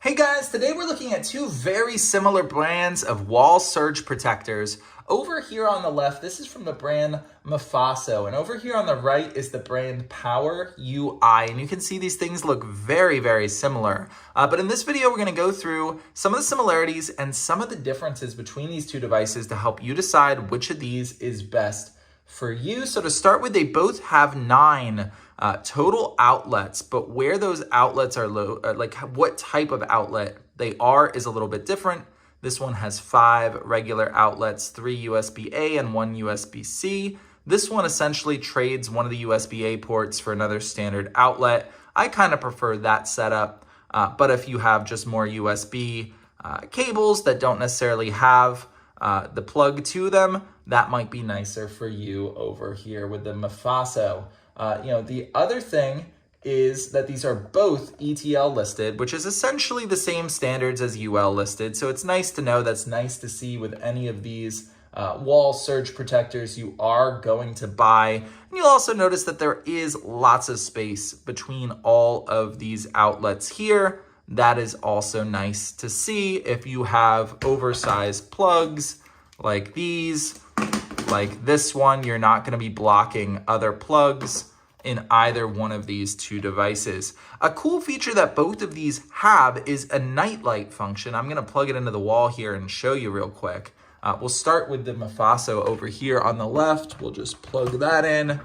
Hey guys, today we're looking at two very similar brands of wall surge protectors. Over here on the left, this is from the brand Mifaso, and over here on the right is the brand POWRUI, and you can see these things look very, very similar. But in this video, we're going to go through some of the similarities and some of the differences between these two devices to help you decide which of these is best for you. So to start with, they both have 9 total outlets, but where those outlets are like what type of outlet they are is a little bit different. This one has 5 regular outlets, 3 USB-A and 1 USB-C. This one essentially trades one of the USB-A ports for another standard outlet. I kind of prefer that setup, but if you have just more USB cables that don't necessarily have the plug to them, that might be nicer for you over here with the Mifaso. The other thing is that these are both ETL listed, which is essentially the same standards as UL listed. So it's nice to know, that's nice to see with any of these wall surge protectors you are going to buy. And you'll also notice that there is lots of space between all of these outlets here. That is also nice to see if you have oversized plugs like these. Like this one, you're not going to be blocking other plugs in either one of these two devices. A cool feature that both of these have is a nightlight function. I'm going to plug it into the wall here and show you real quick. We'll start with the Mifaso over here on the left. We'll just plug that in,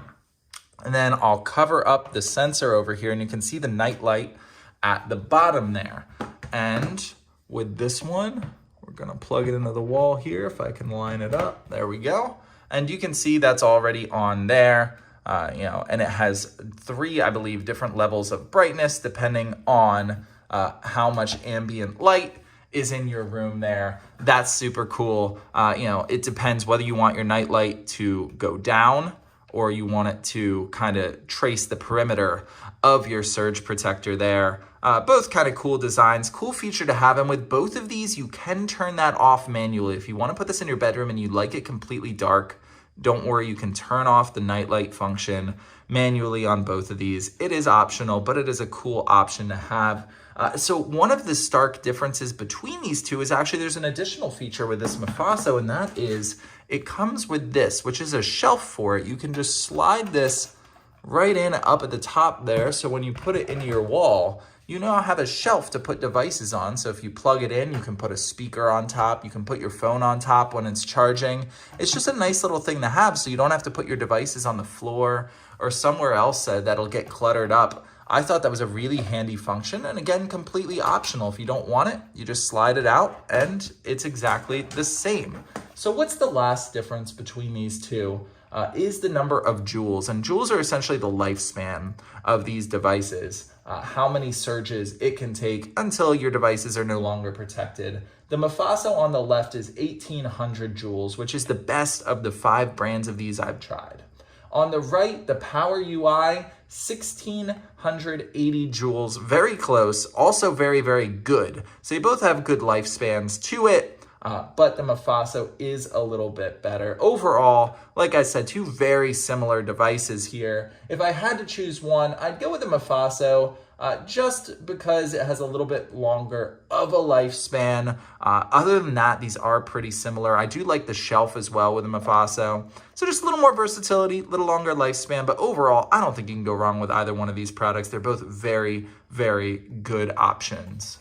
and then I'll cover up the sensor over here, and you can see the nightlight at the bottom there. And with this one, we're going to plug it into the wall here if I can line it up. There we go. And you can see that's already on there, and it has 3, I believe, different levels of brightness depending on how much ambient light is in your room there. That's super cool. It depends whether you want your night light to go down or you want it to kind of trace the perimeter of your surge protector there. Both kind of cool designs, cool feature to have. And with both of these, you can turn that off manually. If you want to put this in your bedroom and you like it completely dark, don't worry, you can turn off the nightlight function manually on both of these. It is optional, but it is a cool option to have. So one of the stark differences between these two is actually there's an additional feature with this Mifaso, and that is it comes with this, which is a shelf for it. You can just slide this right in up at the top there. So when you put it into your wall, you now have a shelf to put devices on. So if you plug it in, you can put a speaker on top. You can put your phone on top when it's charging. It's just a nice little thing to have, so you don't have to put your devices on the floor or somewhere else that'll get cluttered up. I thought that was a really handy function, and again, completely optional. If you don't want it, you just slide it out and it's exactly the same. So what's the last difference between these two? Is the number of joules, and joules are essentially the lifespan of these devices, how many surges it can take until your devices are no longer protected. The Mifaso on the left is 1800 joules, which is the best of the 5 brands of these I've tried. On the right, the POWRUI, 1680 joules, very close, also very, very good. So you both have good lifespans to it. But the Mifaso is a little bit better. Overall, like I said, 2 very similar devices here. If I had to choose one, I'd go with the Mifaso just because it has a little bit longer of a lifespan. Other than that, these are pretty similar. I do like the shelf as well with the Mifaso. So just a little more versatility, a little longer lifespan. But overall, I don't think you can go wrong with either one of these products. They're both very, very good options.